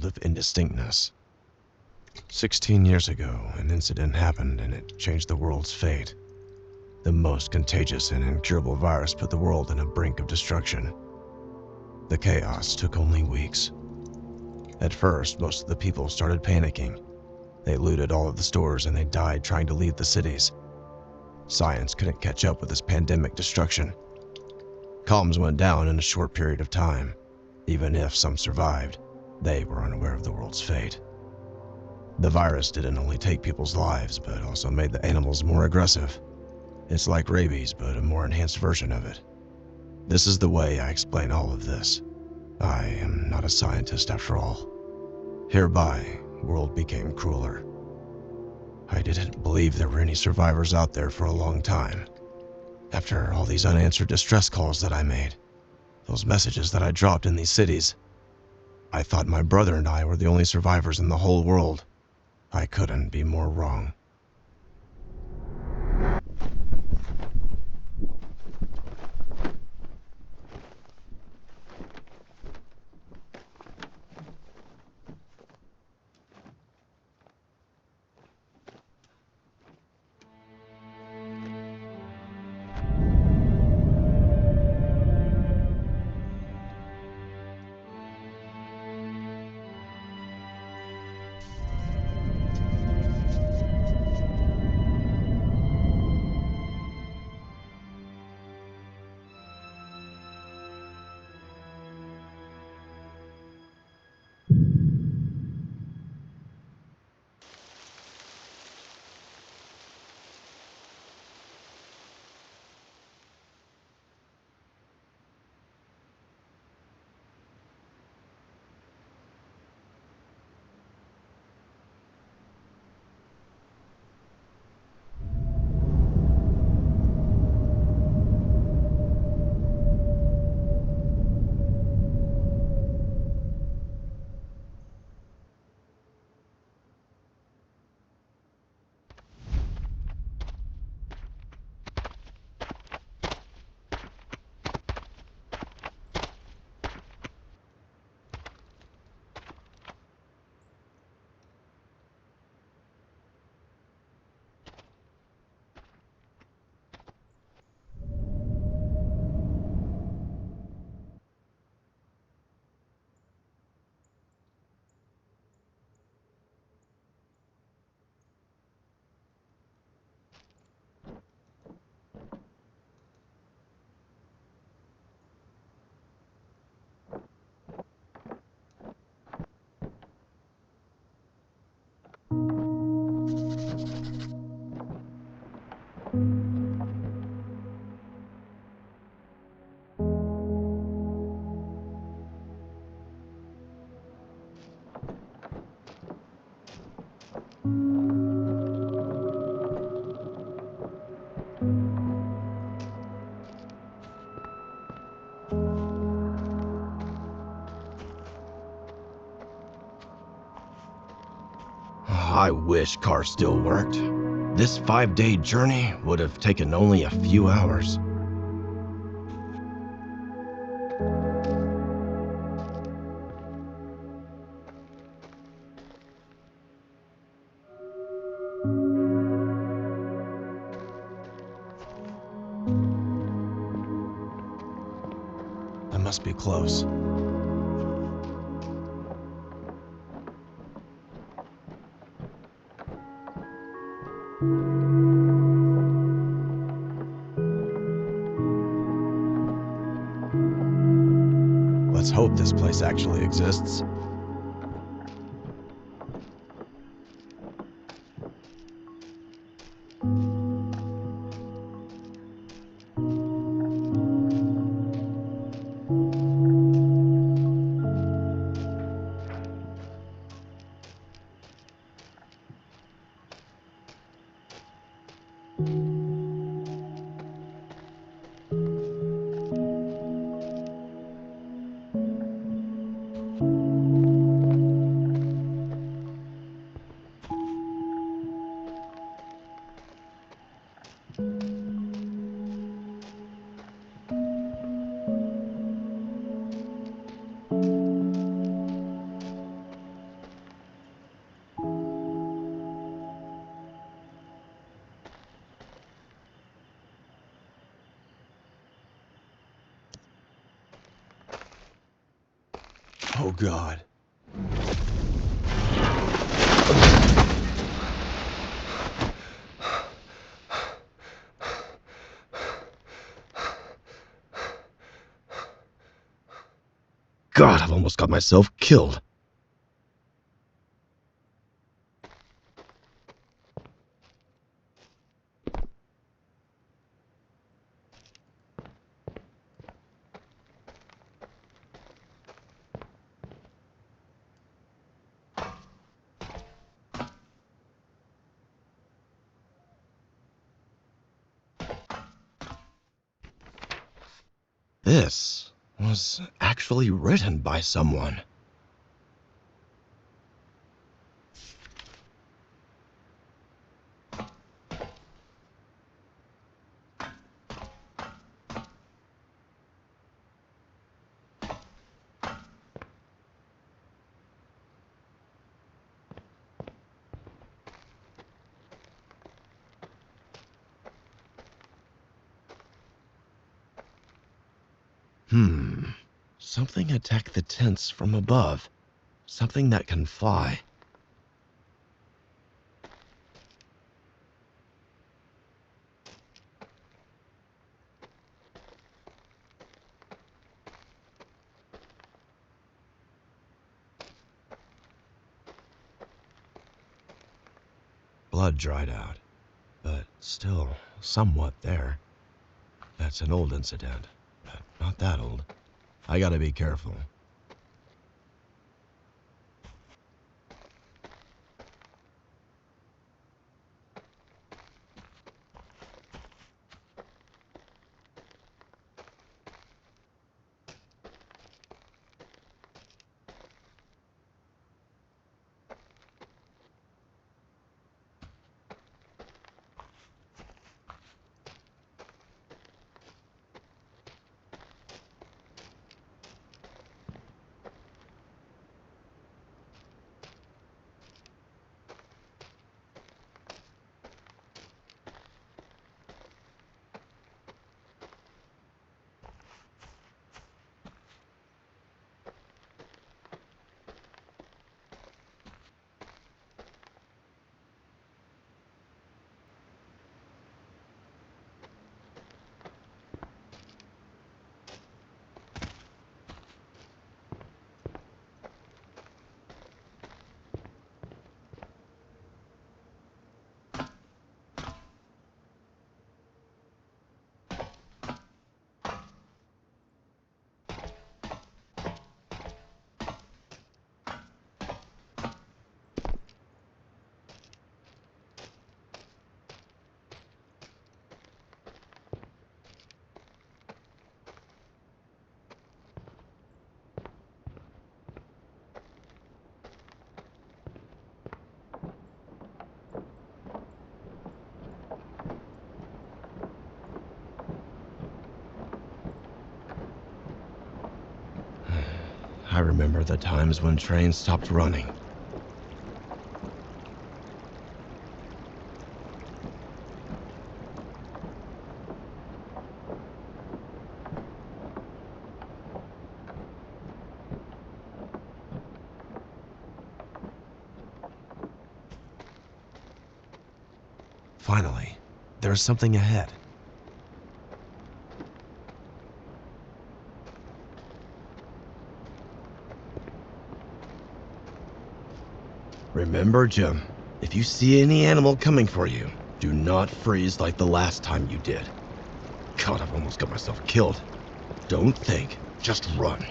world of indistinctness. 16 years ago, an incident happened and it changed the world's fate. The most contagious and incurable virus put the world on a brink of destruction. The chaos took only weeks. At first, most of the people started panicking. They looted all of the stores and they died trying to leave the cities. Science couldn't catch up with this pandemic destruction. Comms went down in a short period of time. Even if some survived, they were unaware of the world's fate. The virus didn't only take people's lives, but also made the animals more aggressive. It's like rabies, but a more enhanced version of it. This is the way I explain all of this. I am not a scientist after all. Hereby, the world became crueler. I didn't believe there were any survivors out there for a long time. After all these unanswered distress calls that I made, those messages that I dropped in these cities, I thought my brother and I were the only survivors in the whole world. I couldn't be more wrong. I wish cars still worked. This 5-day journey would have taken only a few hours. I must be close. Let's hope this place actually exists. God. God, I've almost got myself killed. This was actually written by someone. Something attacked the tents from above. Something that can fly. Blood dried out, but still somewhat there. That's an old incident, but not that old. I gotta be careful. I remember the times when trains stopped running. Finally, there's something ahead. Remember, Jim, if you see any animal coming for you, do not freeze like the last time you did. God, I've almost got myself killed. Don't think, just run.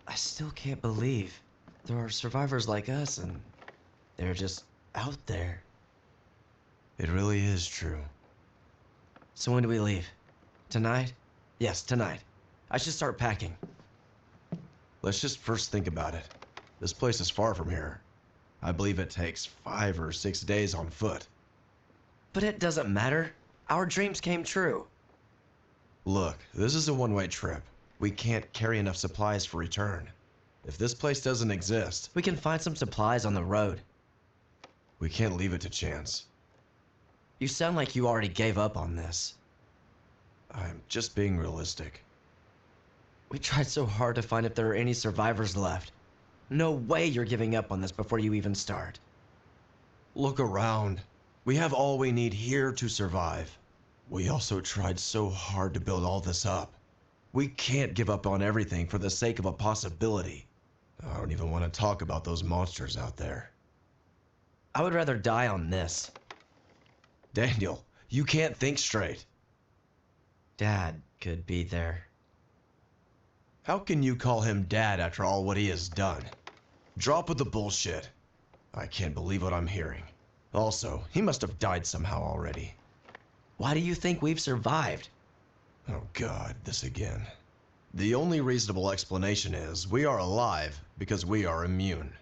I still can't believe there are survivors like us and They're just out there. It really is true. So when do we leave? Tonight? Yes, tonight. I should start packing. Let's just first think about it. This place is far from here. I believe it takes 5 or 6 days on foot. But it doesn't matter. Our dreams came true. Look, this is a one-way trip. We can't carry enough supplies for return. If this place doesn't exist, We can find some supplies on the road. we can't leave it to chance. You sound like you already gave up on this. I'm just being realistic. We tried so hard to find if there are any survivors left. No way you're giving up on this before you even start. Look around. We have all we need here to survive. We also tried so hard to build all this up. We can't give up on everything for the sake of a possibility. I don't even want to talk about those monsters out there. I would rather die on this. Daniel, you can't think straight. Dad could be there. How can you call him dad after all what he has done? Drop with the bullshit. I can't believe what I'm hearing. Also, he must have died somehow already. Why do you think we've survived? Oh God, this again. The only reasonable explanation is we are alive because we are immune.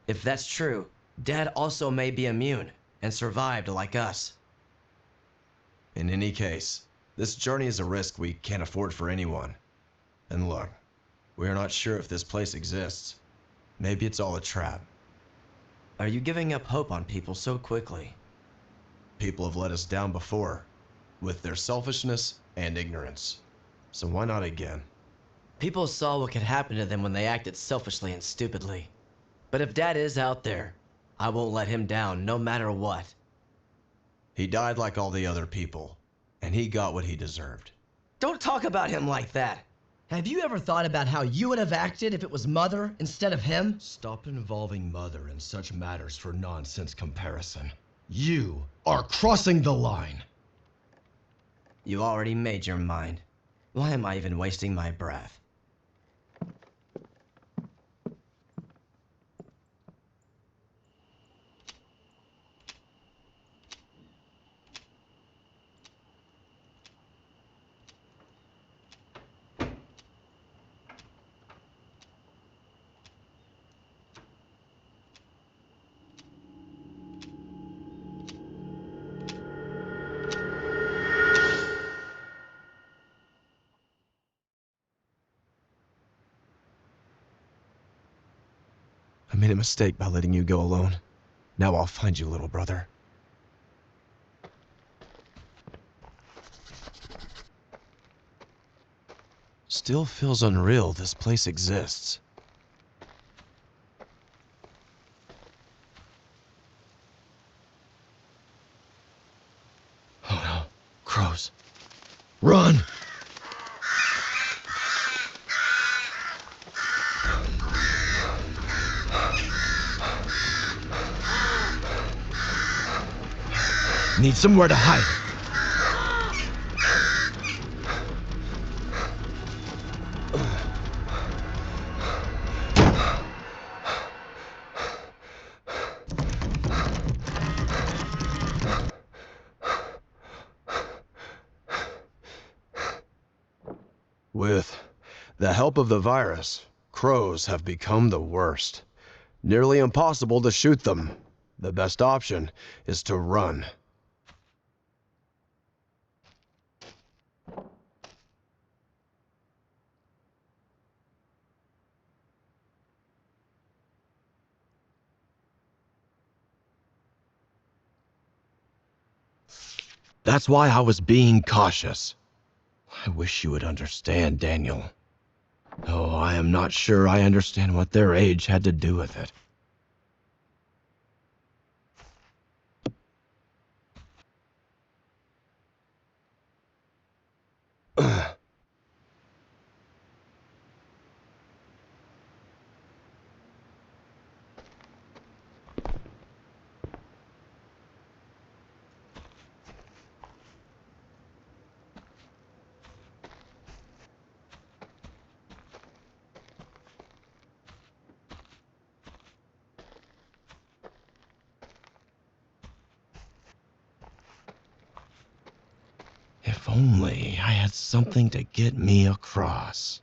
If that's true, Dad also may be immune and survived like us. In any case, this journey is a risk we can't afford for anyone. And look, we're not sure if this place exists. Maybe it's all a trap. Are you giving up hope on people so quickly? People have let us down before, with their selfishness and ignorance. So why not again? People saw what could happen to them when they acted selfishly and stupidly. But if Dad is out there, I won't let him down no matter what. He died like all the other people, and he got what he deserved. Don't talk about him like that. Have you ever thought about how you would have acted if it was Mother instead of him? Stop involving Mother in such matters for nonsense comparison. You are crossing the line. You already made your mind. Why am I even wasting my breath? I made a mistake by letting you go alone. Now I'll find you, little brother. Still feels unreal this place exists. Oh no, crows. Run! Need somewhere to hide. With the help of the virus, crows have become the worst. Nearly impossible to shoot them. The best option is to run. That's why I was being cautious. I wish you would understand, Daniel. Oh, I am not sure I understand what their age had to do with it. If only I had something to get me across.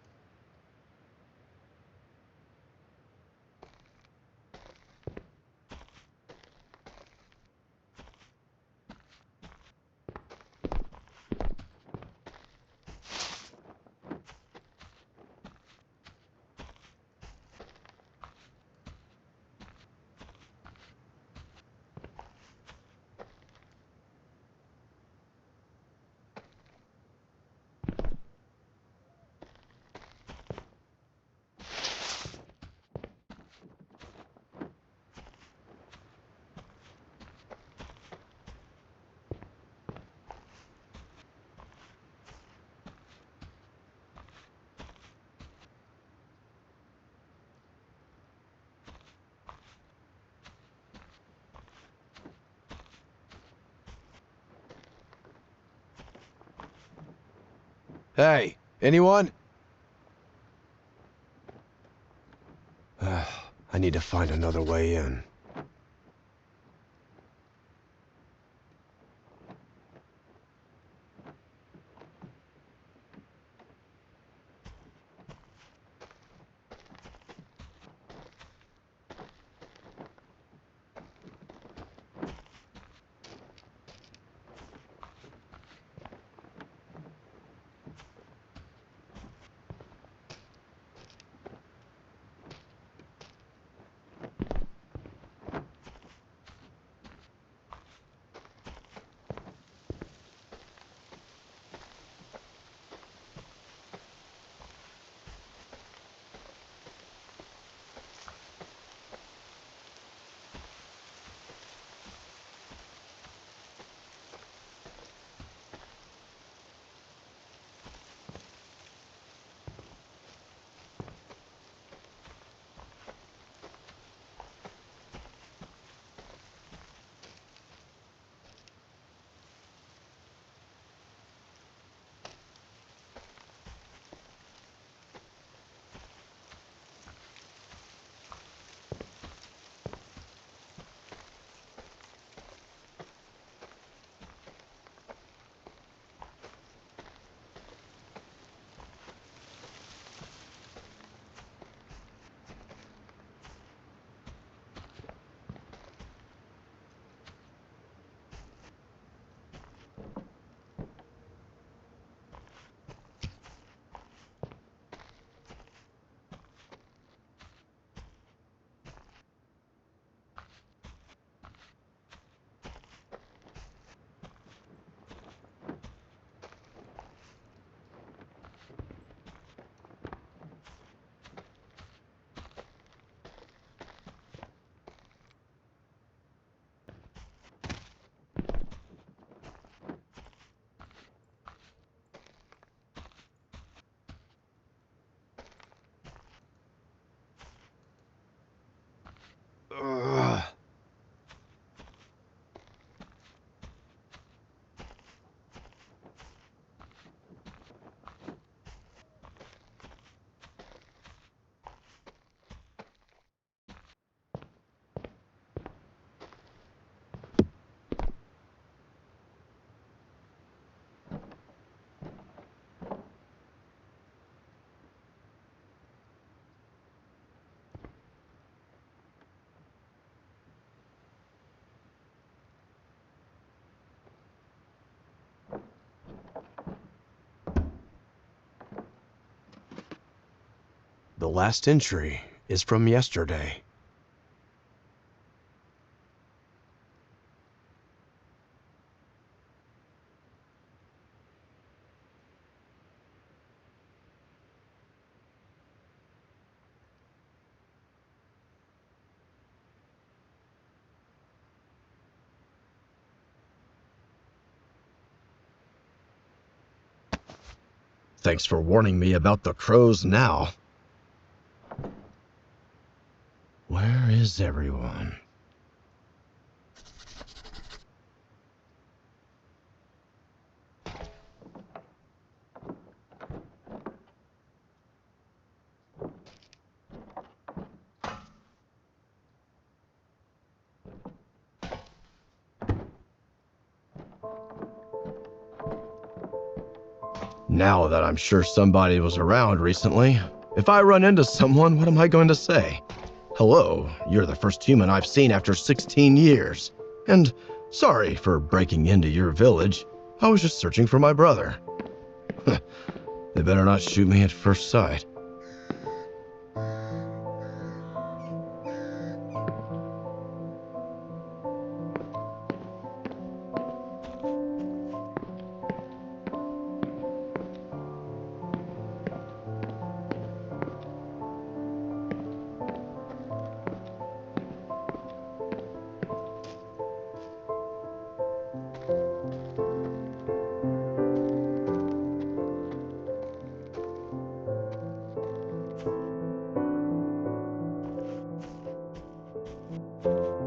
Hey, anyone? I need to find another way in. Ugh. The last entry is from yesterday. Thanks for warning me about the crows now. Where is everyone? Now that I'm sure somebody was around recently, if I run into someone, what am I going to say? Hello, you're the first human I've seen after 16 years. And sorry for breaking into your village. I was just searching for my brother. They better not shoot me at first sight.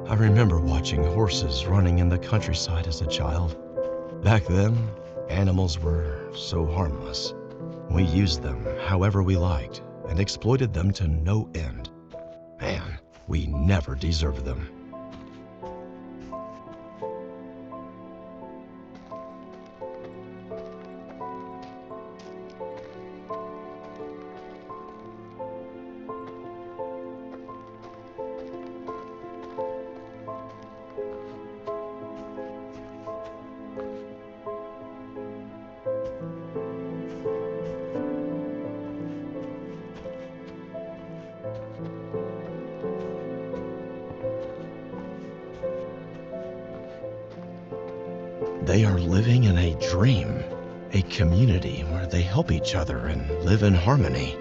I remember watching horses running in the countryside as a child. Back then, animals were so harmless. We used them however we liked and exploited them to no end. Man, we never deserved them. They are living in a dream, a community where they help each other and live in harmony.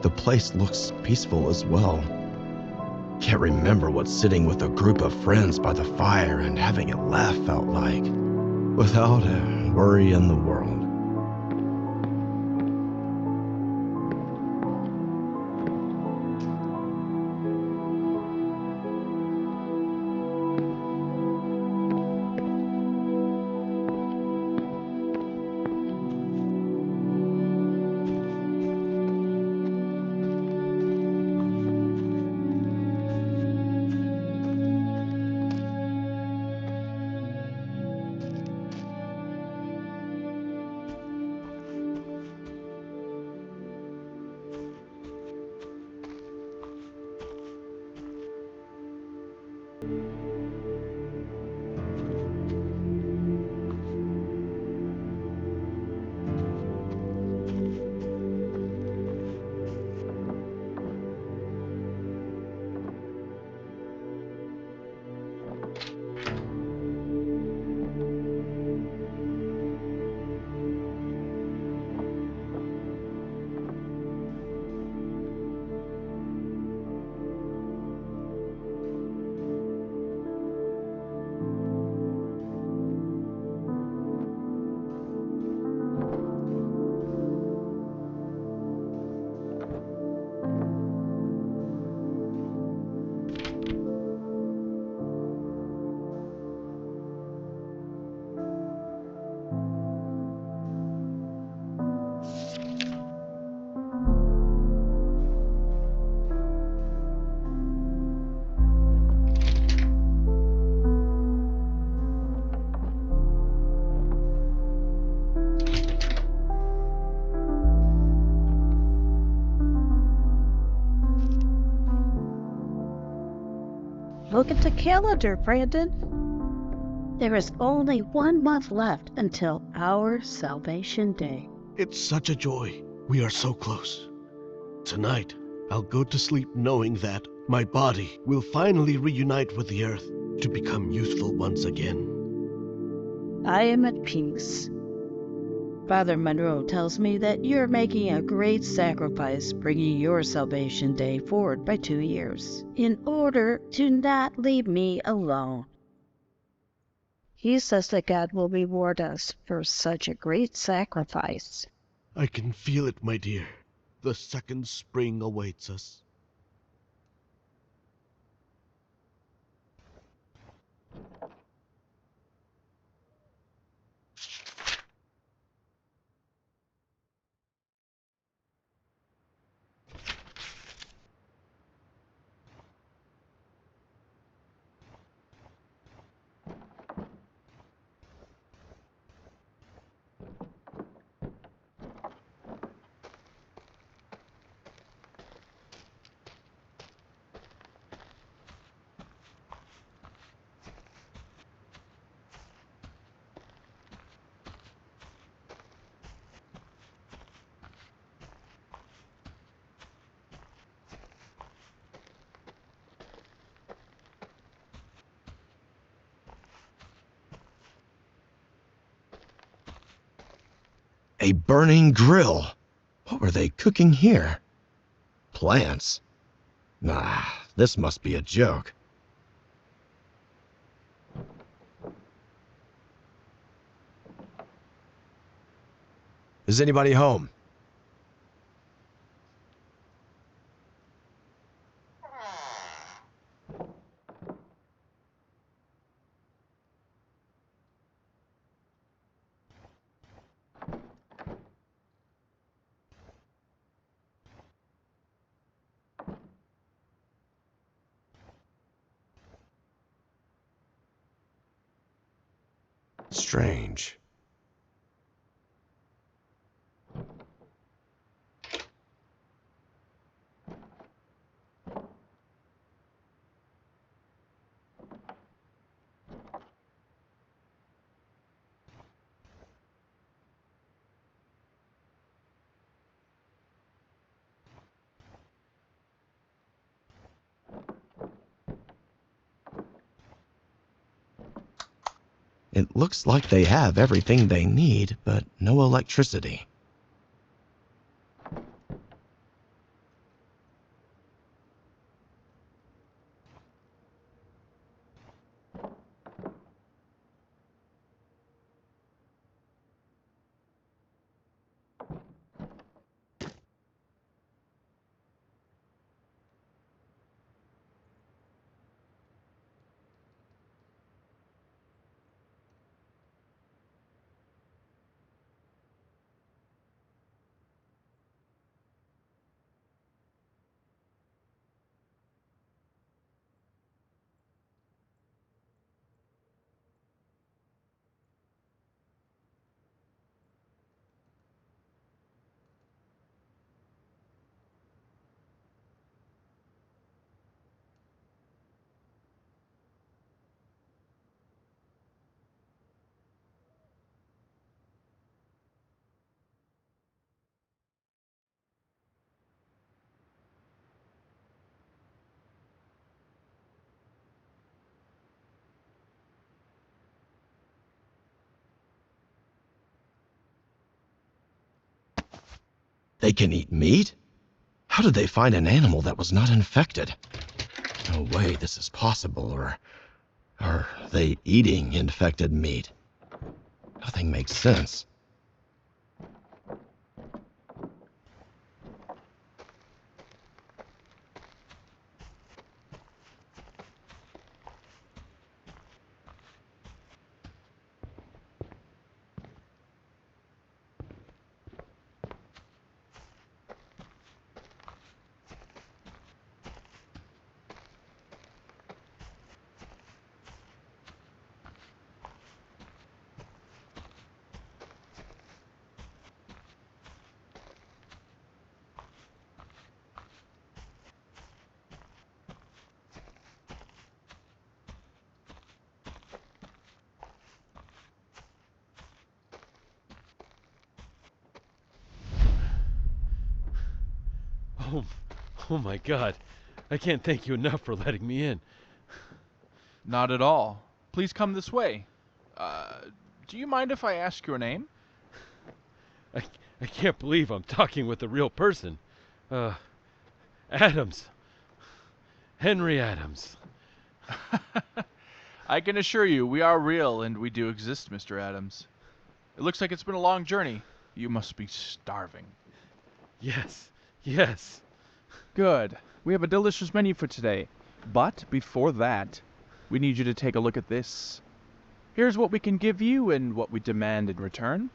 The place looks peaceful as well. Can't remember what sitting with a group of friends by the fire and having a laugh felt like, without a worry in the world. Look at the calendar, Brandon. There is only 1 month left until our Salvation Day. It's such a joy. We are so close. Tonight, I'll go to sleep knowing that my body will finally reunite with the earth to become useful once again. I am at peace. Father Monroe tells me that you're making a great sacrifice bringing your Salvation Day forward by 2 years in order to not leave me alone. He says that God will reward us for such a great sacrifice. I can feel it, my dear. The second spring awaits us. A burning grill. What were they cooking here? Plants? Nah, this must be a joke. Is anybody home? Strange. It looks like they have everything they need, but no electricity. They can eat meat? How did they find an animal that was not infected? No way this is possible, or are they eating infected meat? Nothing makes sense. Oh, oh my God. I can't thank you enough for letting me in. Not at all. Please come this way. Do you mind if I ask your name? I, I can't believe I'm talking with a real person. Adams. Henry Adams. I can assure you we are real and we do exist, Mr. Adams. It looks like it's been a long journey. You must be starving. Yes, yes. Good. We have a delicious menu for today. But before that, we need you to take a look at this. Here's what we can give you and what we demand in return.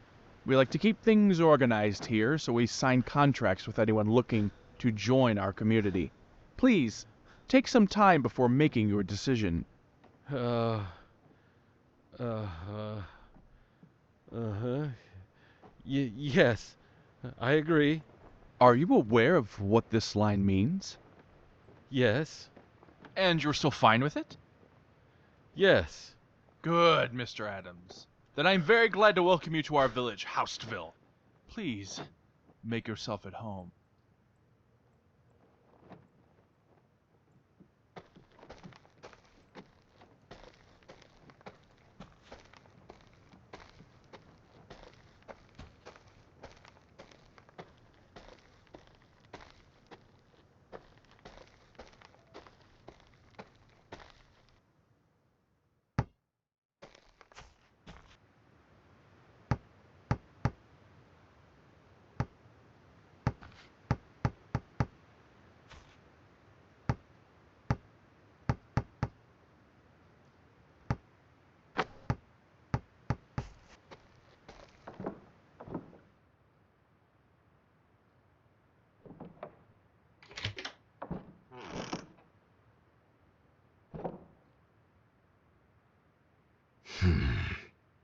We like to keep things organized here, so we sign contracts with anyone looking to join our community. Please, take some time before making your decision. Uh-huh. Yes, I agree. Are you aware of what this line means? Yes, And you're still fine with it? yes. Good, Mr. Adams. Then I'm very glad to welcome you to our village, HaustVille. Please, make yourself at home.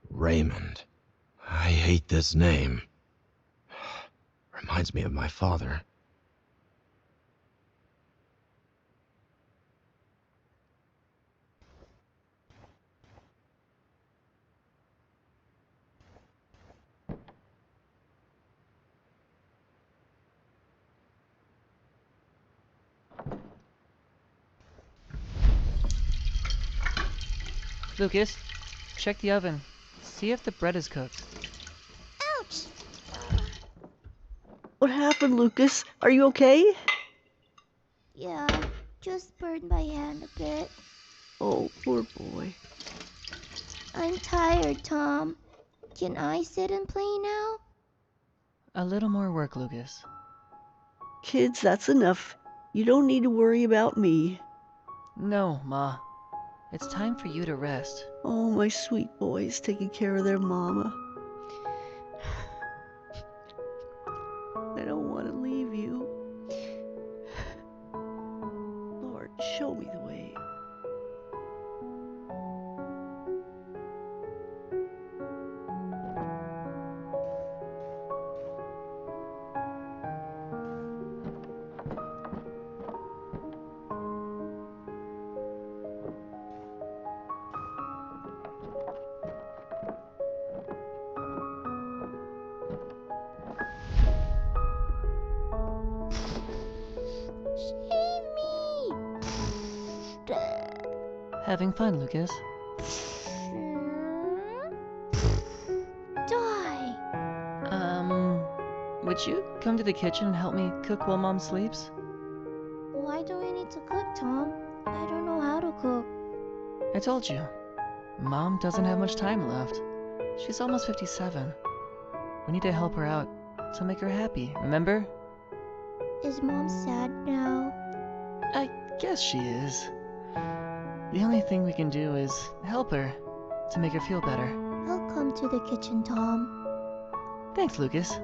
Raymond. I hate this name. Reminds me of my father. Lucas, check the oven. See if the bread is cooked. Ouch! What happened, Lucas? Are you okay? Yeah, just burned my hand a bit. Oh, poor boy. I'm tired, Tom. Can I sit and play now? A little more work, Lucas. Kids, that's enough. You don't need to worry about me. No, Ma. It's time for you to rest. Oh, my sweet boys taking care of their mama. I don't want to leave you. Lord, show me the way. Having fun, Lucas. Die! Would you come to the kitchen and help me cook while Mom sleeps? Why do we need to cook, Tom? I don't know how to cook. I told you. Mom doesn't have much time left. She's almost 57. We need to help her out to make her happy, remember? Is Mom sad now? I guess she is. The only thing we can do is help her to make her feel better. I'll come to the kitchen, Tom. Thanks, Lucas.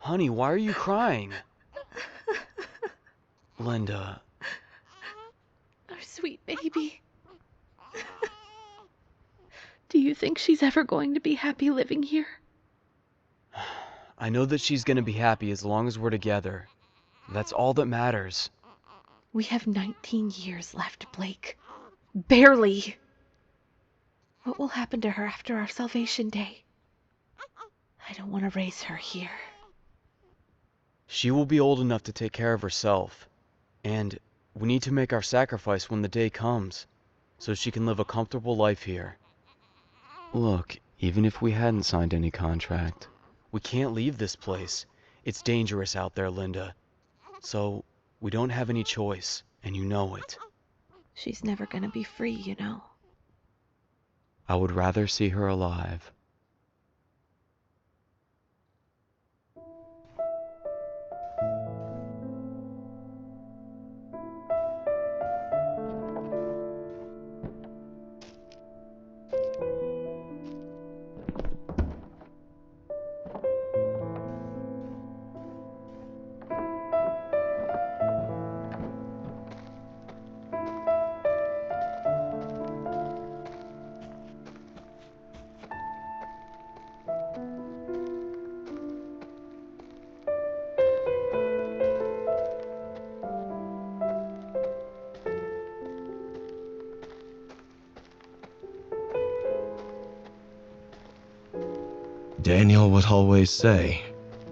Honey, why are you crying? Linda. Our sweet baby. Do you think she's ever going to be happy living here? I know that she's gonna be happy as long as we're together. That's all that matters. We have 19 years left, Blake. Barely. What will happen to her after our salvation day? I don't want to raise her here. She will be old enough to take care of herself. And we need to make our sacrifice when the day comes, so she can live a comfortable life here. Look, even if we hadn't signed any contract, we can't leave this place. It's dangerous out there, Linda. So, we don't have any choice, and you know it. She's never gonna be free, you know. I would rather see her alive. Daniel would always say,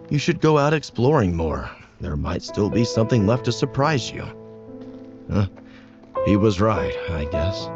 you should go out exploring more. There might still be something left to surprise you. Huh? He was right, I guess.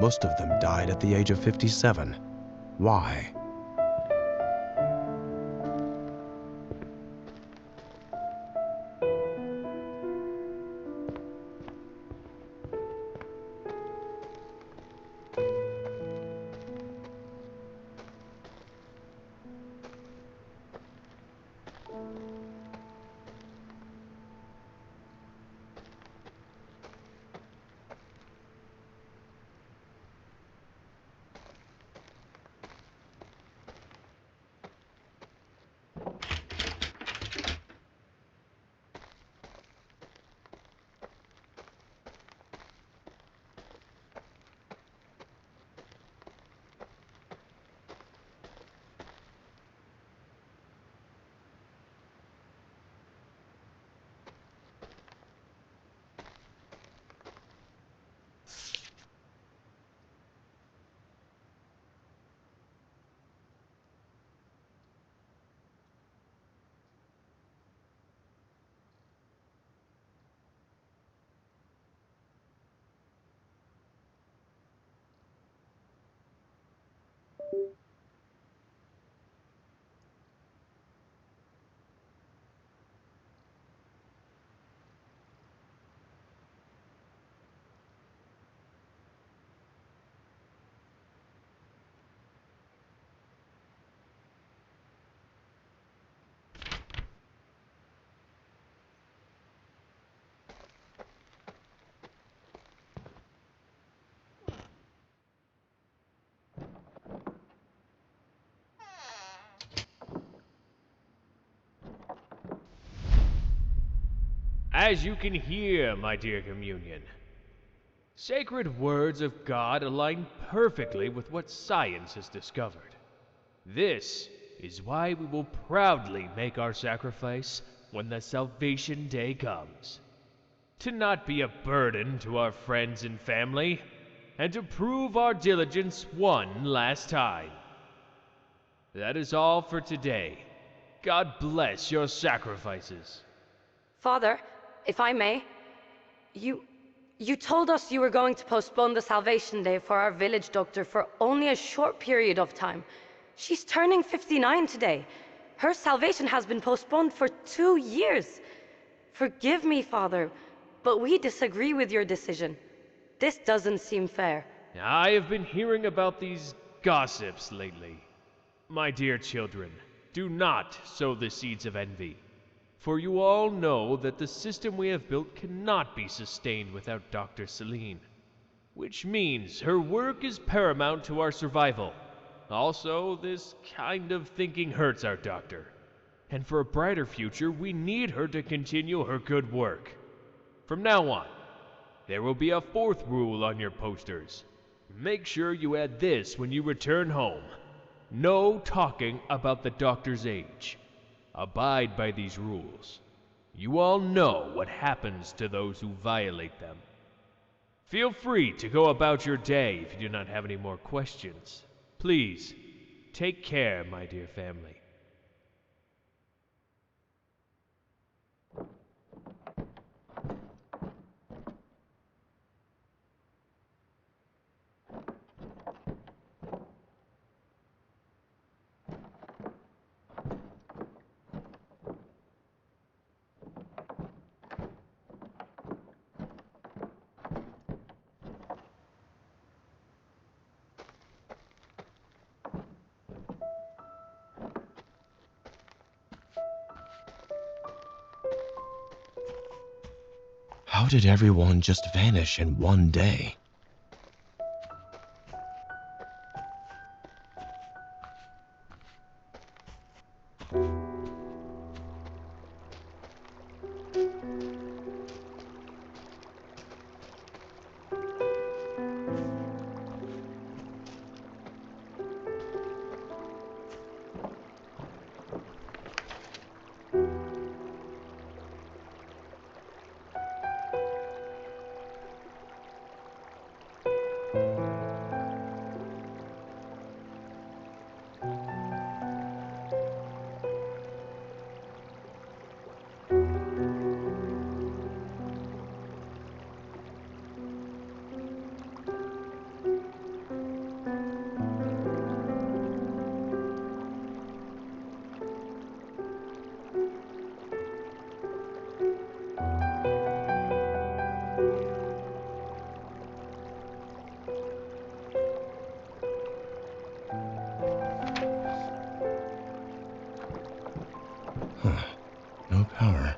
Most of them died at the age of 57. Why? As you can hear, my dear communion, sacred words of God align perfectly with what science has discovered. This is why we will proudly make our sacrifice when the salvation day comes. To not be a burden to our friends and family, and to prove our diligence one last time. That is all for today. God bless your sacrifices. Father, if I may, you told us you were going to postpone the Salvation Day for our village doctor for only a short period of time. She's turning 59 today. Her salvation has been postponed for 2 years. Forgive me, Father, but we disagree with your decision. This doesn't seem fair. I have been hearing about these gossips lately. My dear children, do not sow the seeds of envy. For you all know that the system we have built cannot be sustained without Dr. Celine. Which means her work is paramount to our survival. Also, this kind of thinking hurts our doctor. And for a brighter future, we need her to continue her good work. From now on, there will be a 4th rule on your posters. Make sure you add this when you return home. No talking about the doctor's age. Abide by these rules. You all know what happens to those who violate them. Feel free to go about your day if you do not have any more questions. Please, take care, my dear family. How did everyone just vanish in one day? No power.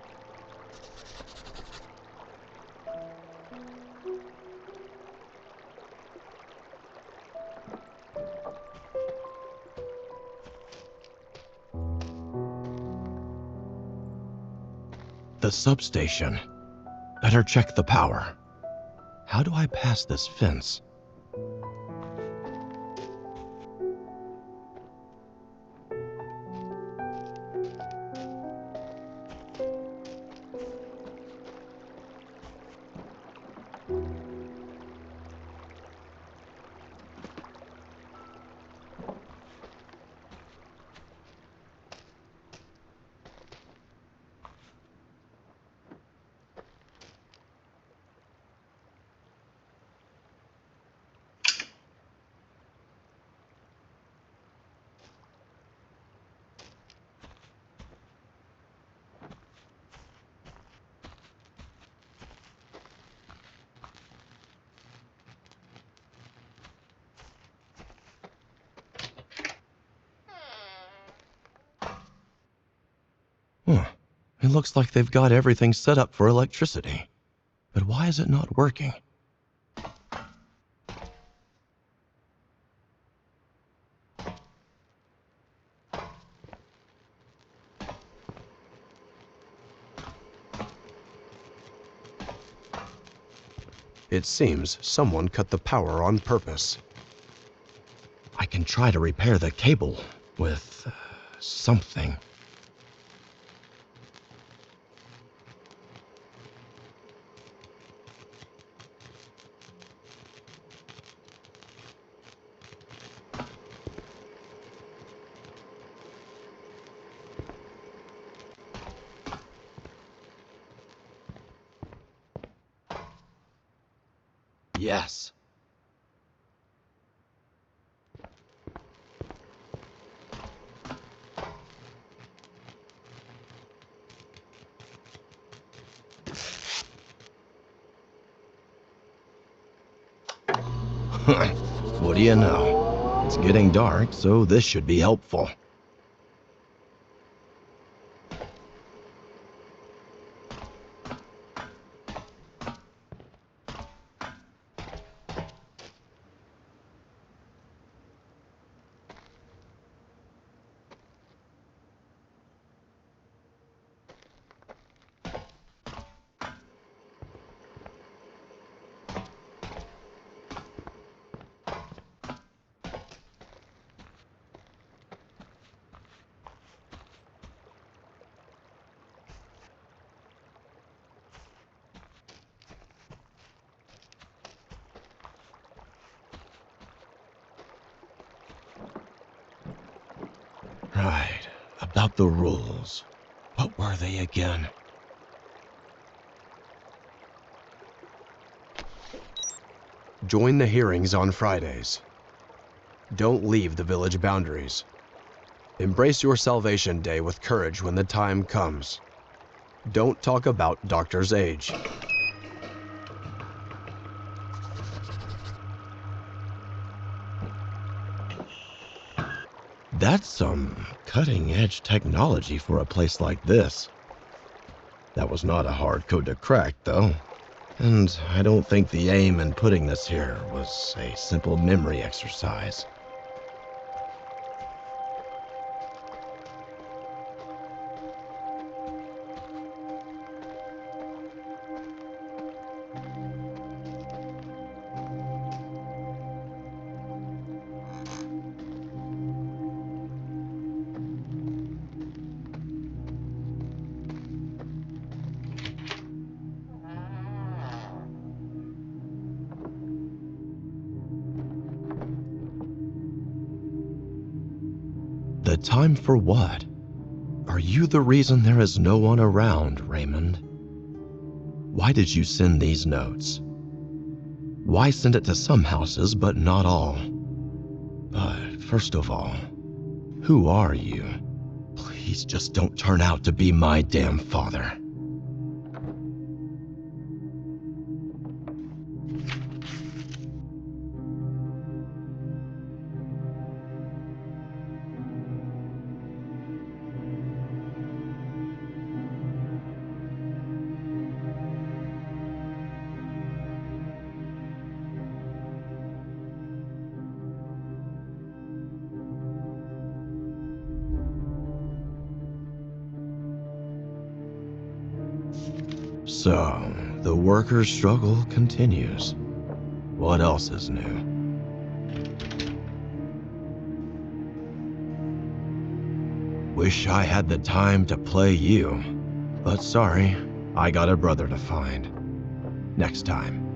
The substation. Better check the power. How do I pass this fence? It looks like they've got everything set up for electricity. But why is it not working? It seems someone cut the power on purpose. I can try to repair the cable with something. Yes. What do you know? It's getting dark, so this should be helpful. Right, about the rules. What were they again? Join the hearings on Fridays. Don't leave the village boundaries. Embrace your Salvation Day with courage when the time comes. Don't talk about Doctor's age. That's some cutting-edge technology for a place like this. That was not a hard code to crack, though. And I don't think the aim in putting this here was a simple memory exercise. The time for what? Are you the reason there is no one around, Raymond? Why did you send these notes? Why send it to some houses but not all? But first of all, who are you? Please just don't turn out to be my damn father. So, the workers' struggle continues. What else is new? Wish I had the time to play you, but sorry, I got a brother to find. Next time.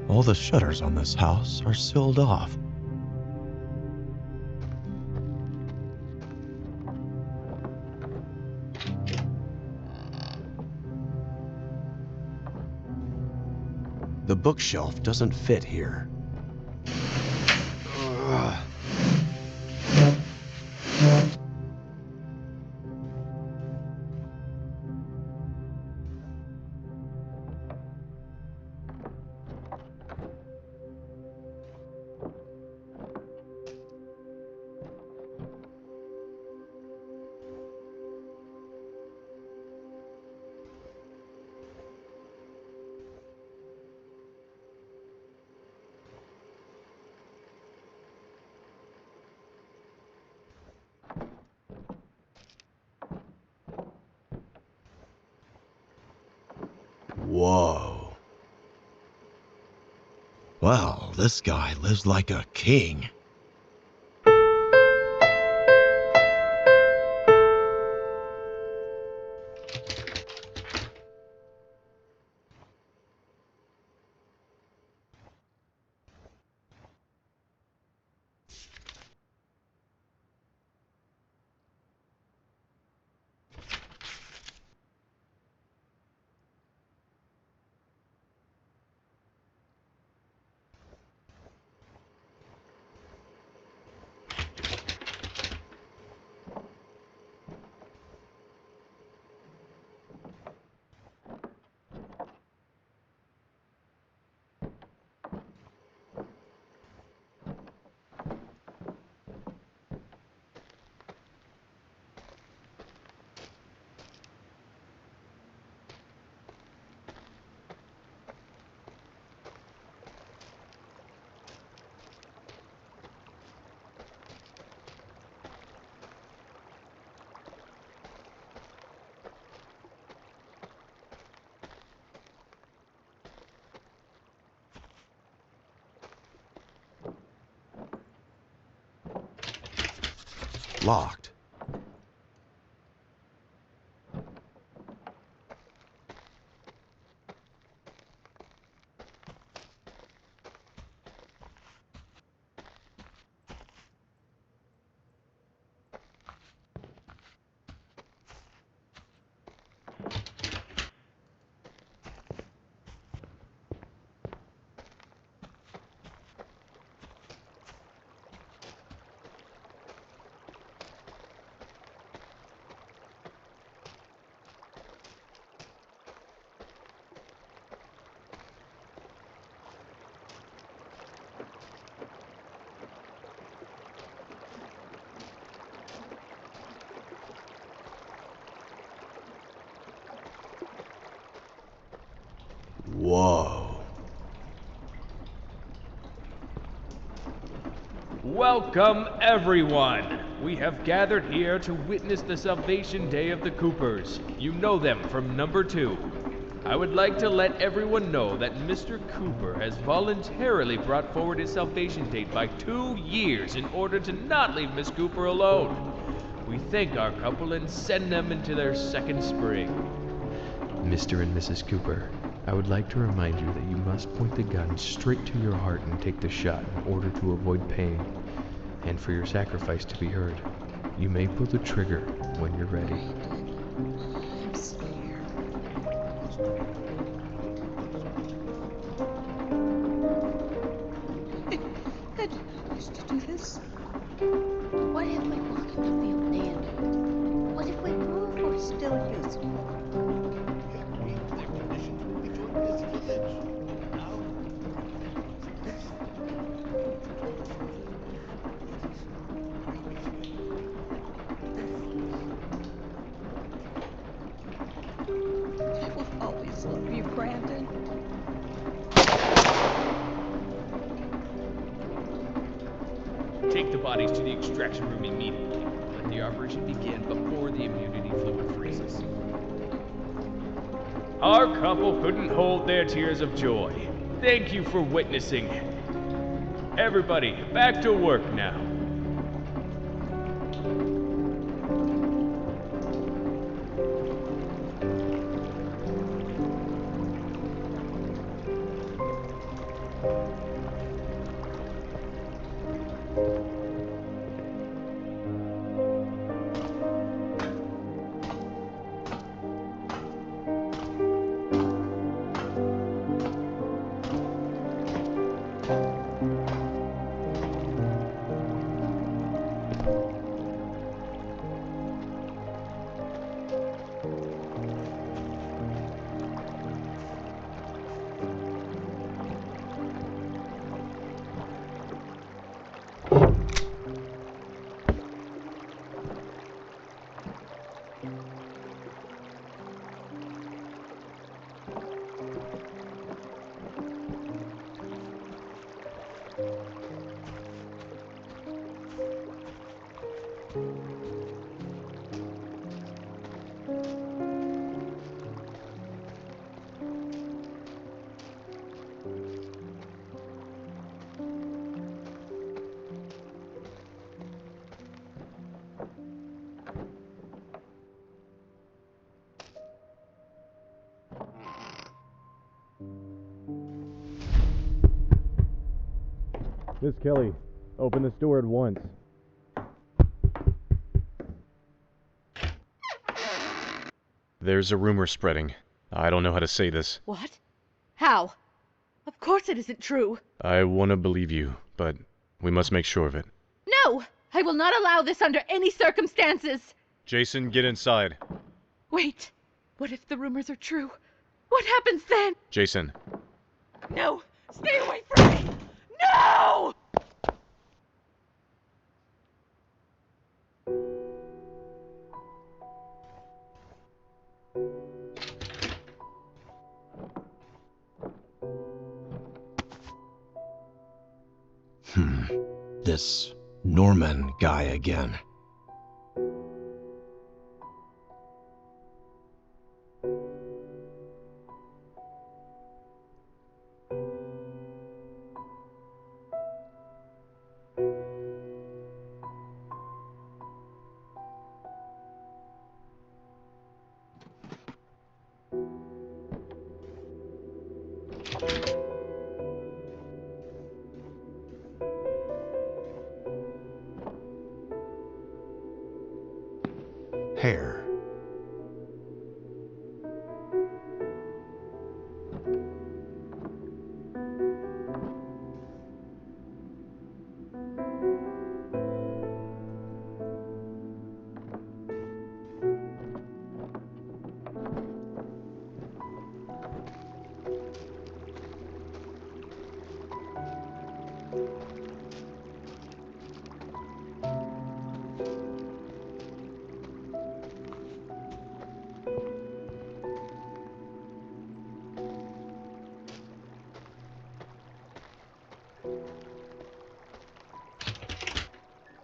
All the shutters on this house are sealed off. The bookshelf doesn't fit here. Ugh. Whoa. Well, this guy lives like a king. Locked. Whoa. Welcome, everyone! We have gathered here to witness the Salvation Day of the Coopers. You know them from number 2. I would like to let everyone know that Mr. Cooper has voluntarily brought forward his salvation date by 2 years in order to not leave Miss Cooper alone. We thank our couple and send them into their second spring. Mr. and Mrs. Cooper, I would like to remind you that you must point the gun straight to your heart and take the shot in order to avoid pain, and for your sacrifice to be heard. You may pull the trigger when you're ready. I'm scared. I didn't used to do this. What if we walk in the field and what if we prove we're still useful? I will always love you, Brandon. Take the bodies to the extraction room immediately. Let the operation begin before the immunity fluid freezes. Our couple couldn't hold their tears of joy. Thank you for witnessing. Everybody, back to work now. Miss Kelly, open this door at once. There's a rumor spreading. I don't know how to say this. What? How? Of course it isn't true. I want to believe you, but we must make sure of it. No! I will not allow this under any circumstances! Jason, get inside. Wait. What if the rumors are true? What happens then? Jason. No! Stay away from me! No! This Norman guy again. Hair.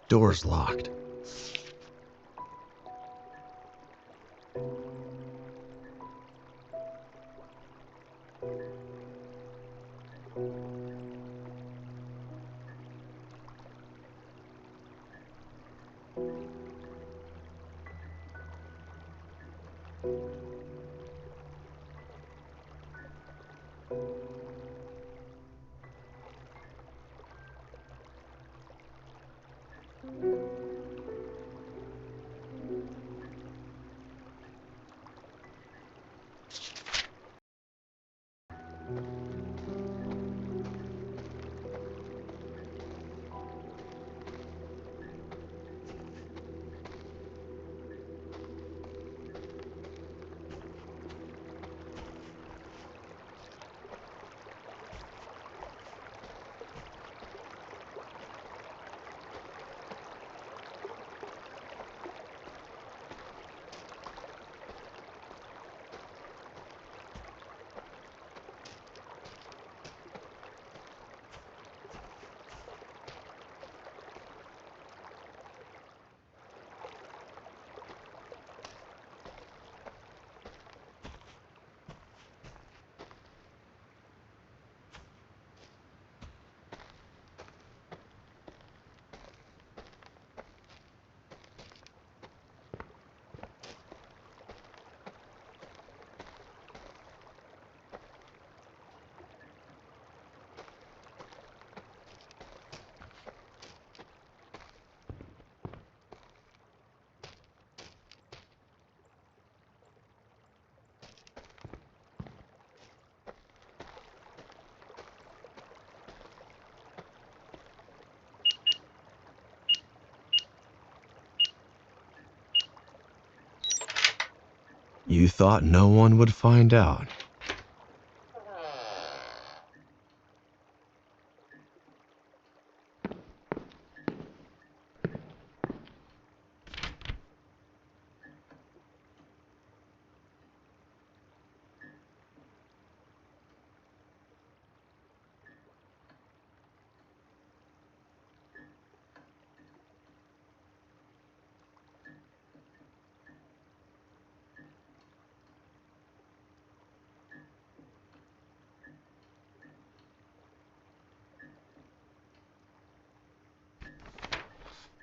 Door's locked. You thought no one would find out.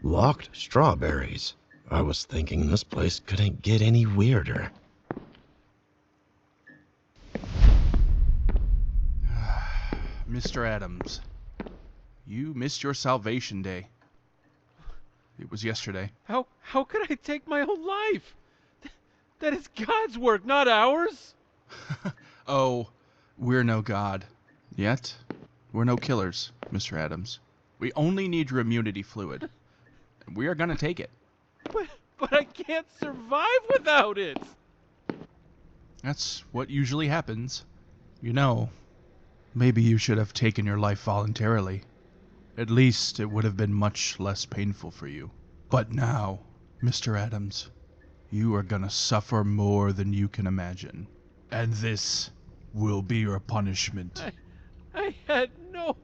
Locked strawberries. I was thinking this place couldn't get any weirder. Mr. Adams, You missed your salvation day. It was yesterday. How could I take my own life? That is God's work, not ours. Oh, we're no god. Yet, we're no killers, Mr. Adams. We only need your immunity fluid. And we are gonna take it. But I can't survive without it. That's what usually happens. You know, maybe you should have taken your life voluntarily. At least it would have been much less painful for you. But now, Mr. Adams, you are gonna suffer more than you can imagine. And this will be your punishment. I had no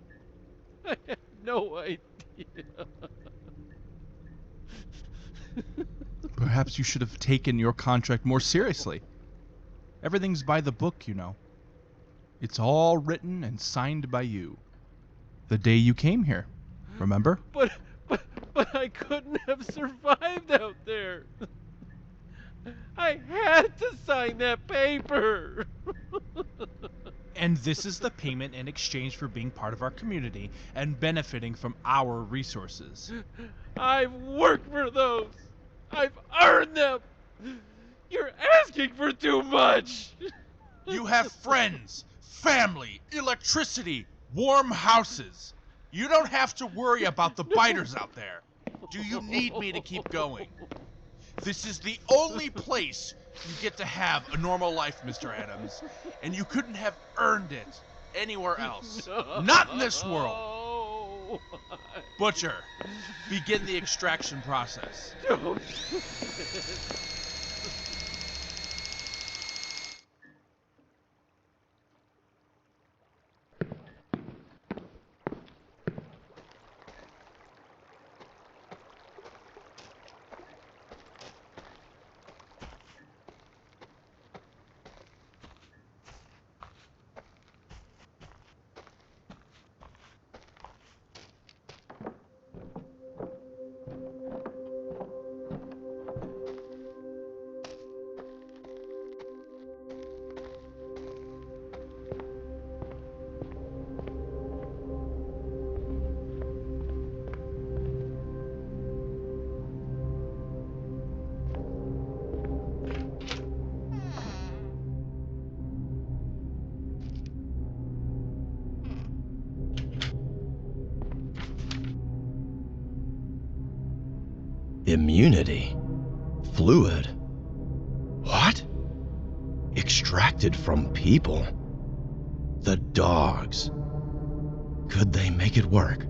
idea. Perhaps you should have taken your contract more seriously. Everything's by the book, you know. It's all written and signed by you. The day you came here, remember? But I couldn't have survived out there. I had to sign that paper. And this is the payment in exchange for being part of our community and benefiting from our resources. I've worked for those. I've earned them. You're asking for too much. You have friends, family, electricity, warm houses. You don't have to worry about the biters out there. Do you need me to keep going? This is the only place you get to have a normal life, Mr. Adams, and you couldn't have earned it anywhere else. Not in this world. Butcher, begin the extraction process. Don't. Immunity? Fluid? What? Extracted from people? The dogs. Could they make it work?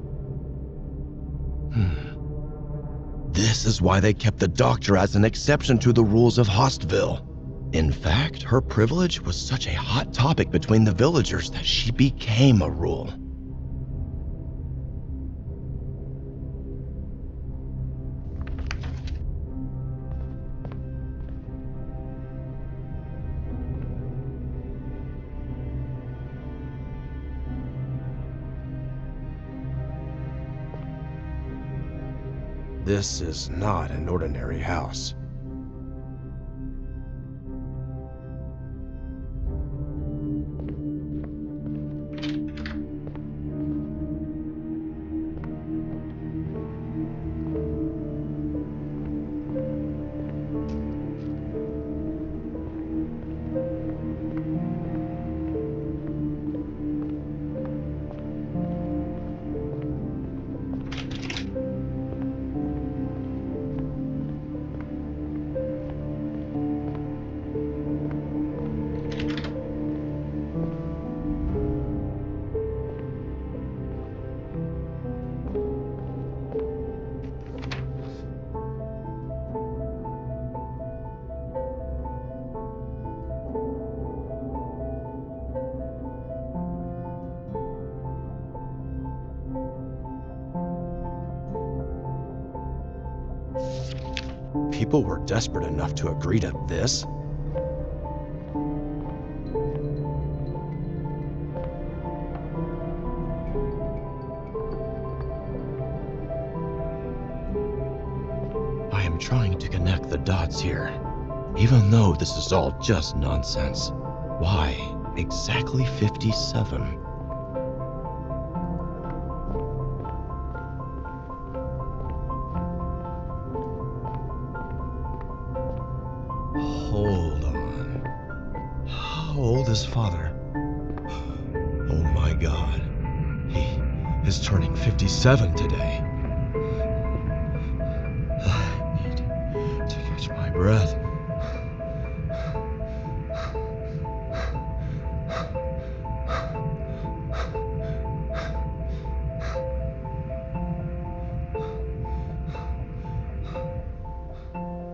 This is why they kept the doctor as an exception to the rules of HaustVille. In fact, her privilege was such a hot topic between the villagers that she became a rule. This is not an ordinary house. People were desperate enough to agree to this? I am trying to connect the dots here, even though this is all just nonsense. Why exactly 57? God. He is turning 57 today. I need to catch my breath.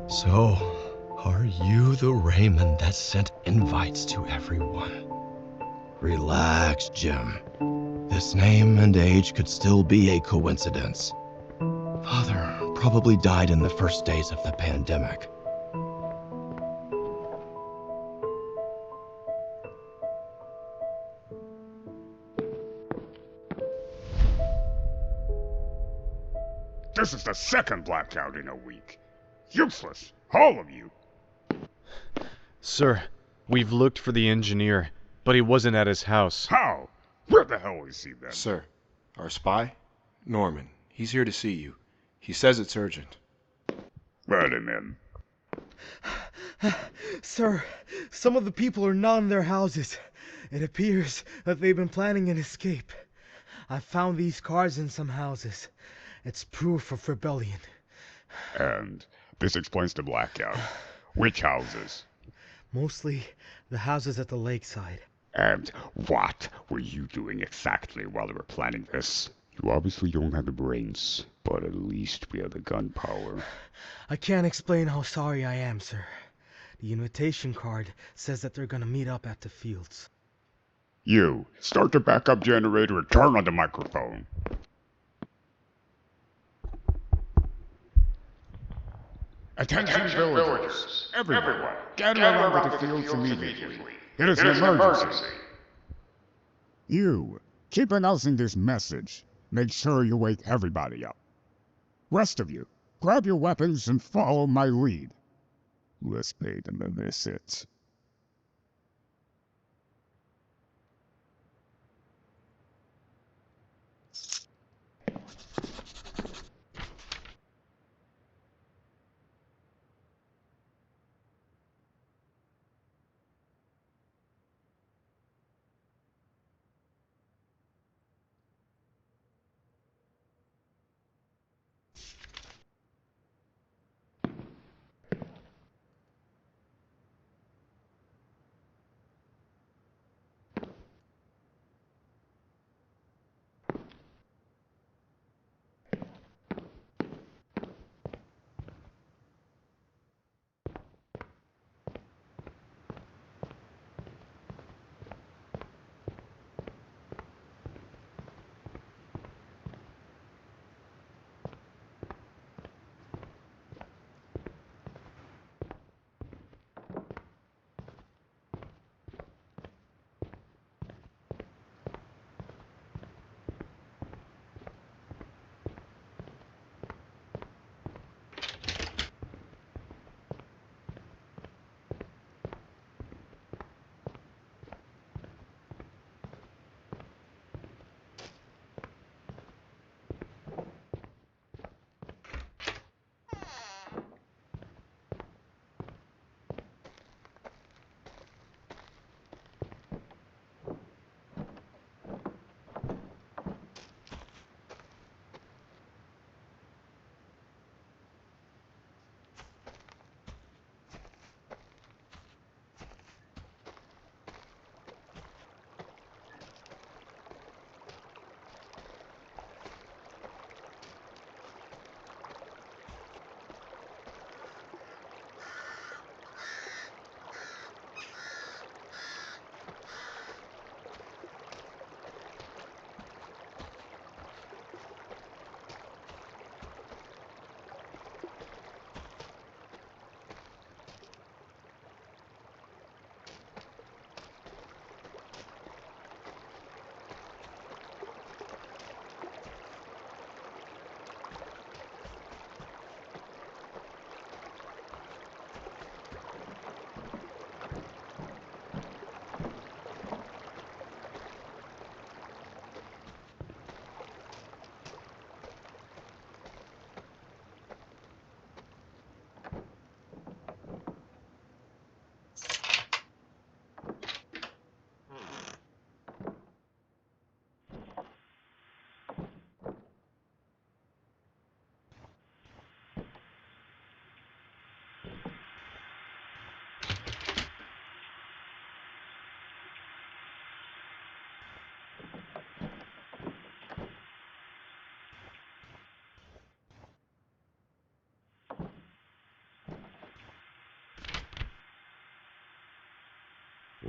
So, are you the Raymond that sent invites to everyone? Relax, Jim. This name and age could still be a coincidence. Father probably died in the first days of the pandemic. This is the second blackout in a week. Useless, all of you. Sir, we've looked for the engineer, but he wasn't at his house. How? Where the hell is he then? Sir, our spy, Norman, he's here to see you. He says it's urgent. Let him in. Sir, some of the people are not in their houses. It appears that they've been planning an escape. I found these cards in some houses. It's proof of rebellion. And this explains the blackout. Which houses? Mostly the houses at the lakeside. And what were you doing exactly while they were planning this? You obviously don't have the brains, but at least we have the gunpowder. I can't explain how sorry I am, sir. The invitation card says that they're gonna meet up at the fields. You, start the backup generator and turn on the microphone. Attention villagers! Everyone, gather around the fields immediately. It is an emergency. You, keep announcing this message. Make sure you wake everybody up. Rest of you, grab your weapons and follow my lead. Let's pay them a visit.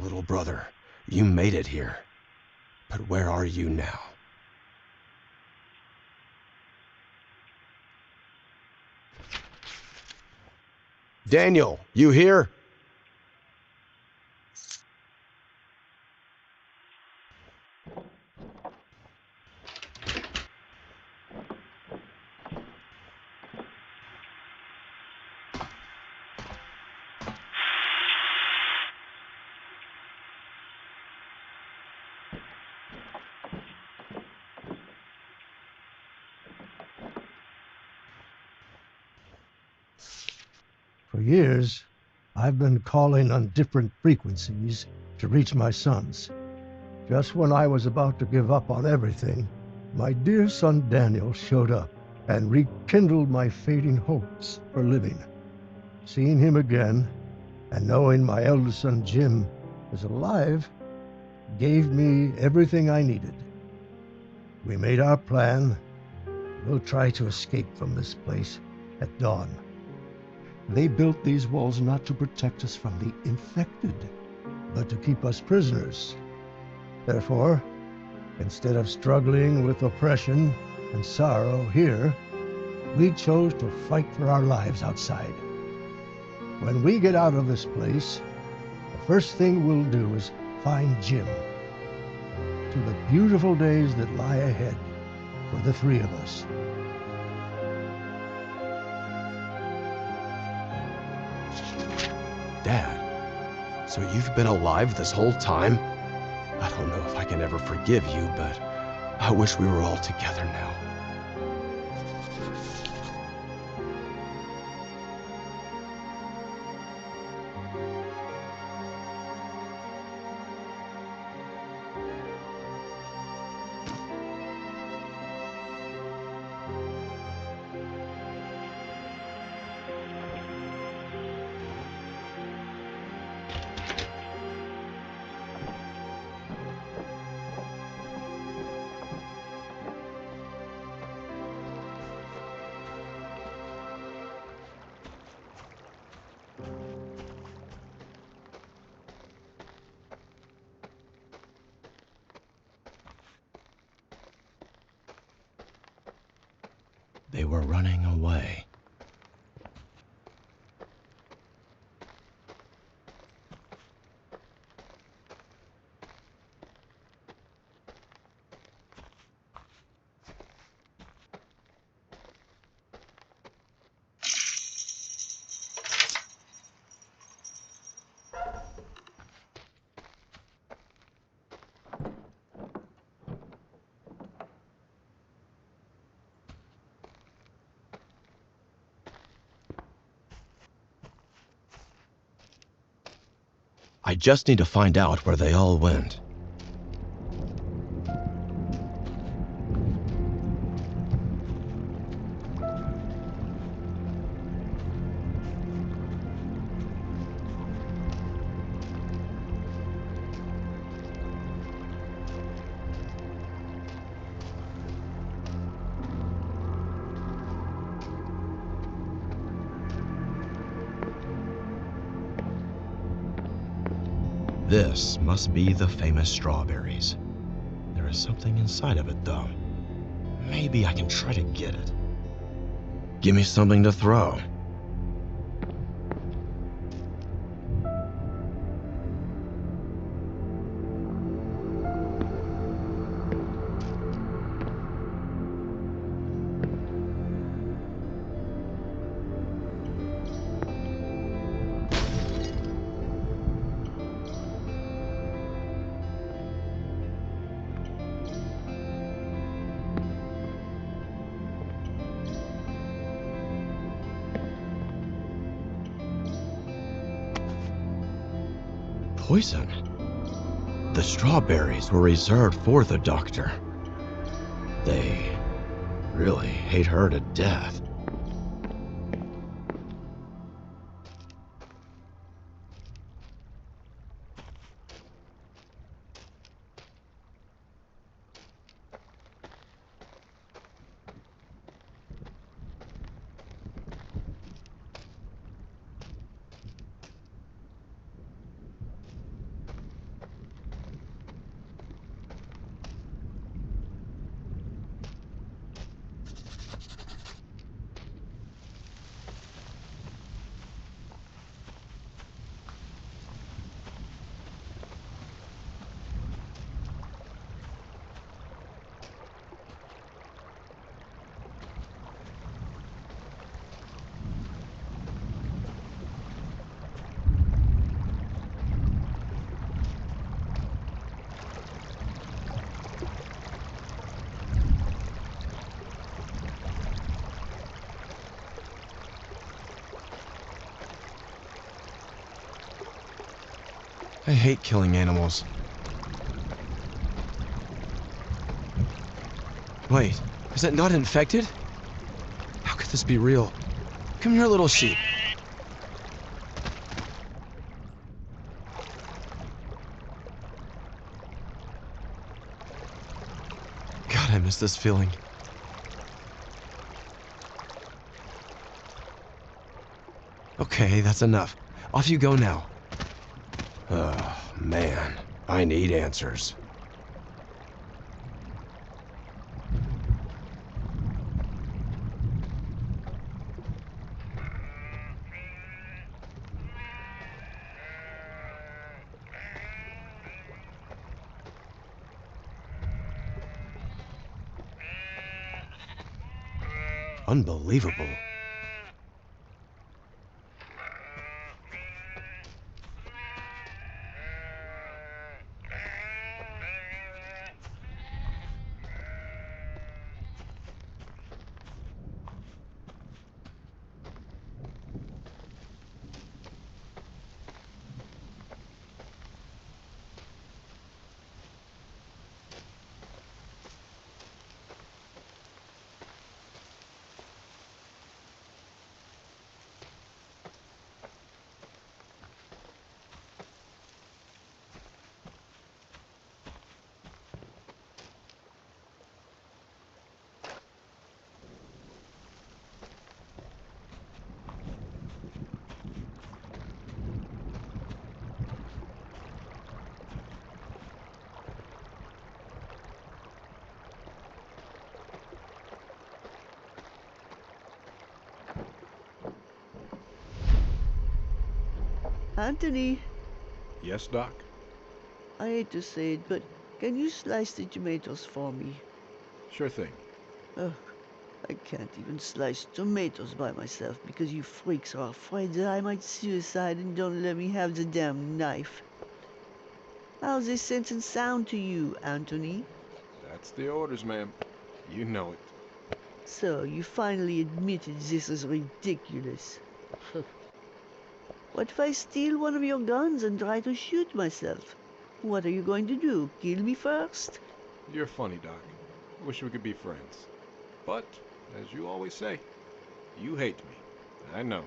Little brother, you made it here. But where are you now? Daniel, you here? For years, I've been calling on different frequencies to reach my sons. Just when I was about to give up on everything, my dear son Daniel showed up and rekindled my fading hopes for living. Seeing him again, and knowing my eldest son Jim is alive, gave me everything I needed. We made our plan. We'll try to escape from this place at dawn. They built these walls not to protect us from the infected, but to keep us prisoners. Therefore, instead of struggling with oppression and sorrow here, we chose to fight for our lives outside. When we get out of this place, the first thing we'll do is find Jim. To the beautiful days that lie ahead for the three of us. Dad, so you've been alive this whole time? I don't know if I can ever forgive you, but I wish we were all together now. They were running away. I just need to find out where they all went. This must be the famous strawberries. There is something inside of it, though. Maybe I can try to get it. Give me something to throw. Poison. The strawberries were reserved for the doctor. They really hate her to death. I hate killing animals. Wait, is it not infected? How could this be real? Come here, little sheep. God, I miss this feeling. Okay, that's enough. Off you go now. Oh, man. I need answers. Unbelievable. Anthony, Yes, Doc? I hate to say it, but can you slice the tomatoes for me? Sure thing. Ugh, I can't even slice tomatoes by myself because you freaks are afraid that I might suicide and don't let me have the damn knife. How's this sentence sound to you, Anthony? That's the orders, ma'am. You know it. So, you finally admitted this is ridiculous. What if I steal one of your guns and try to shoot myself? What are you going to do? Kill me first? You're funny, Doc. Wish we could be friends. But, as you always say, you hate me. I know.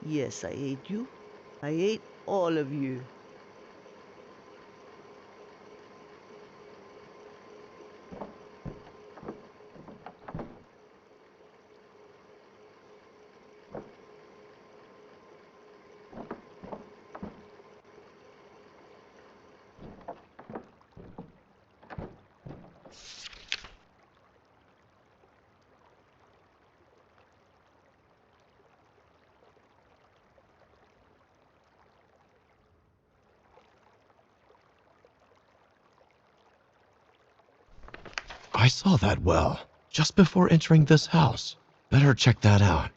Yes, I hate you. I hate all of you. I saw that well just before entering this house. Better check that out.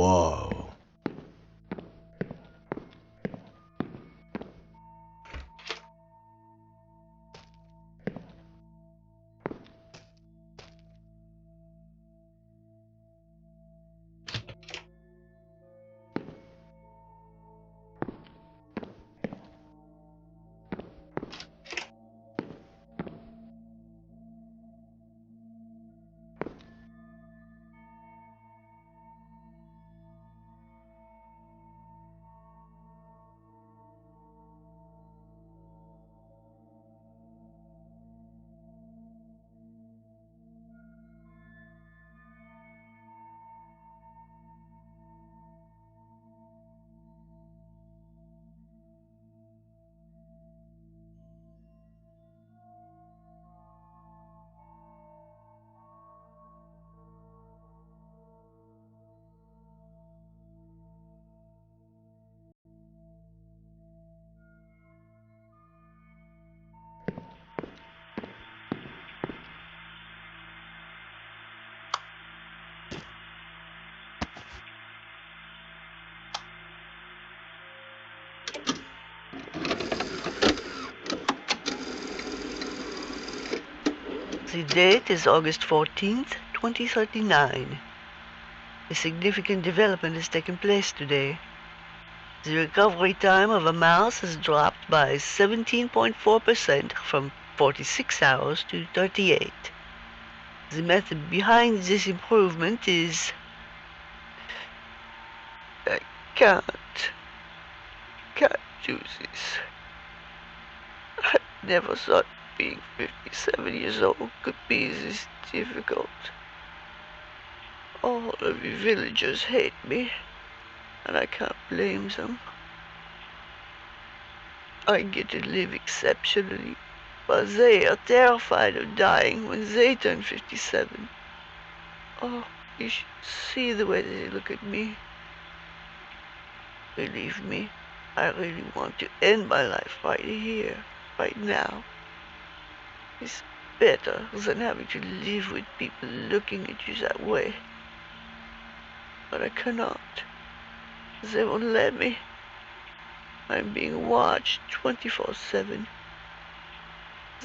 Whoa. The date is August 14th, 2039. A significant development has taken place today. The recovery time of a mouse has dropped by 17.4% from 46 hours to 38. The method behind this improvement is... I can't do this. I never thought being 57 years old could be this difficult. All of you villagers hate me, and I can't blame them. I get to live exceptionally, but they are terrified of dying when they turn 57. Oh, you should see the way they look at me. Believe me, I really want to end my life right here, right now. It's better than having to live with people looking at you that way. But I cannot. They won't let me. I'm being watched 24/7.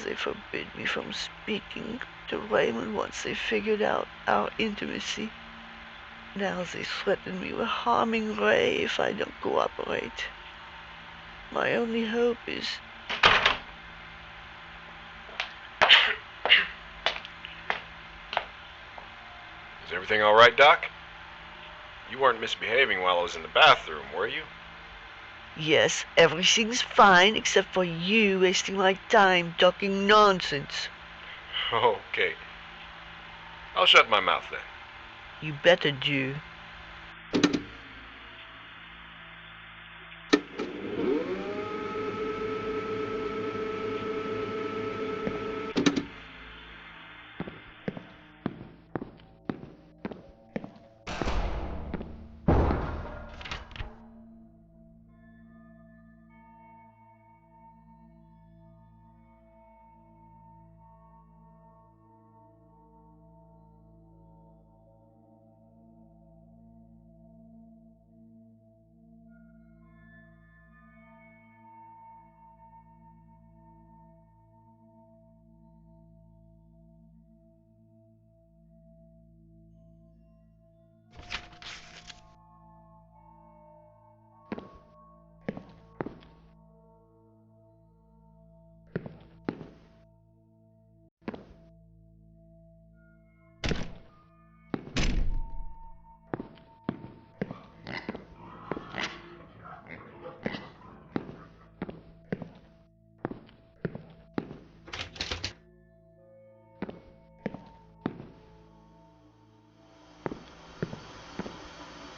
They forbid me from speaking to Raymond once they figured out our intimacy. Now they threaten me with harming Ray if I don't cooperate. My only hope is... Is everything all right, Doc? You weren't misbehaving while I was in the bathroom, were you? Yes, everything's fine except for you wasting my time talking nonsense. Okay. I'll shut my mouth then. You better do.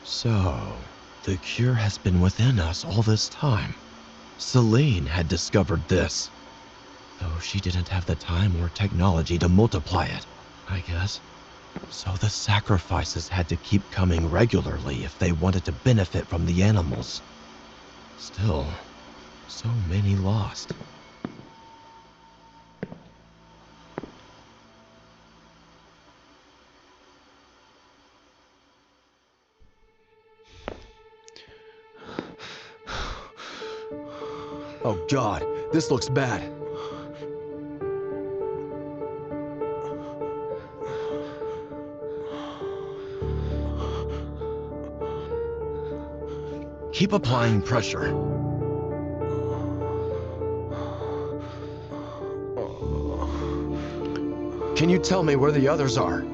So, the cure has been within us all this time. Celine had discovered this. Though she didn't have the time or technology to multiply it, I guess. So the sacrifices had to keep coming regularly if they wanted to benefit from the animals. Still, so many lost. Oh God, this looks bad. Keep applying pressure. Can you tell me where the others are?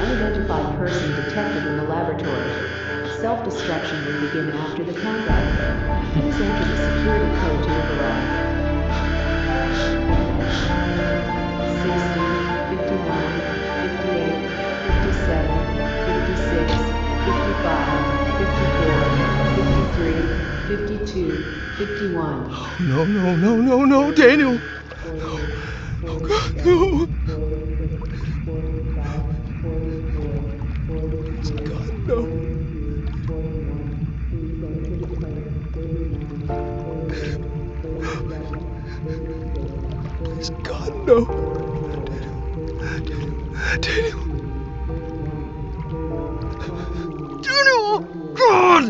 Unidentified person detected in the laboratory. Self-destruction will begin after the countdown. Please enter the security code to override. 60, 59, 58, 57, 56, 55, 54, 53, 52, 51. No, no, no, no, no, Daniel! Oh, God, no! It's God, no! Please, God, no! Daniel! Daniel! God!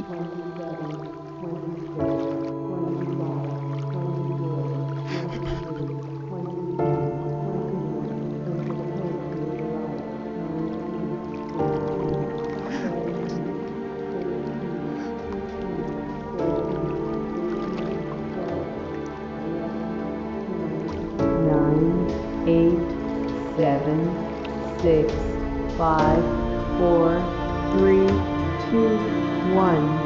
Eight, 7, 6, 5, 4, 3, 2, 1.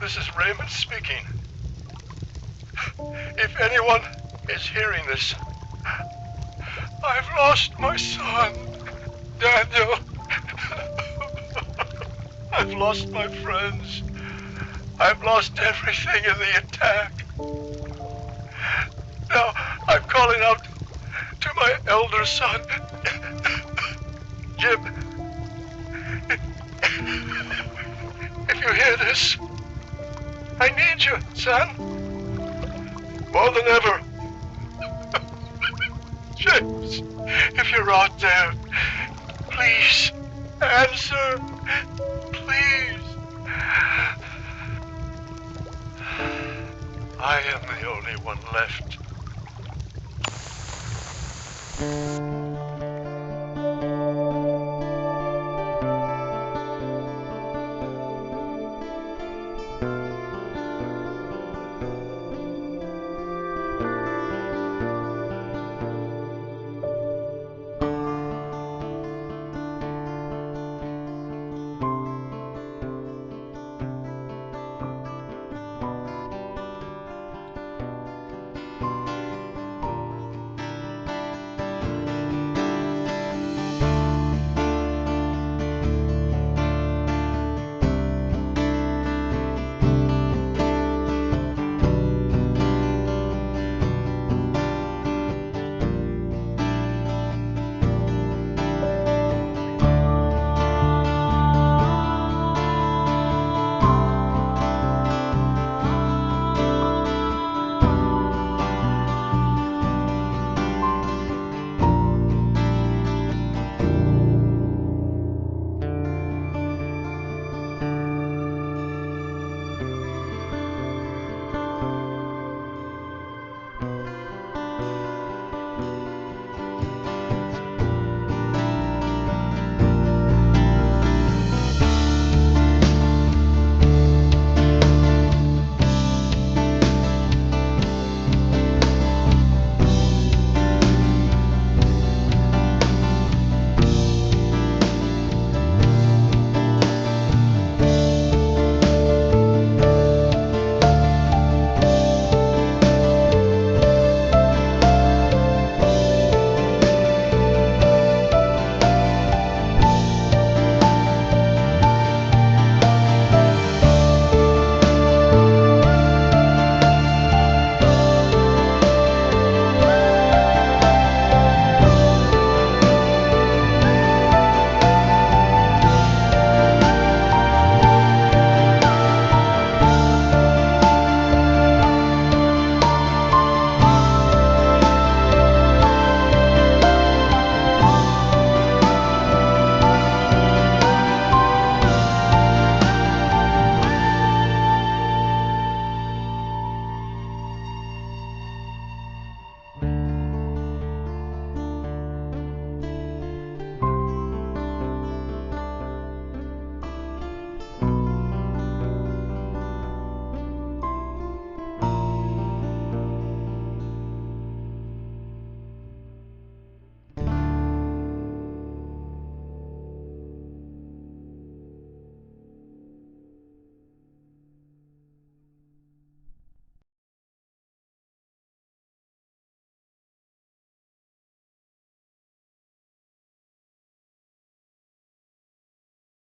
This is Raymond speaking. If anyone is hearing this, I've lost my son, Daniel. I've lost my friends. I've lost everything in the attack. Now I'm calling out to my elder son, Jim. If you hear this, I need you, son. More than ever. James, if you're out there, please answer. Please. I am the only one left.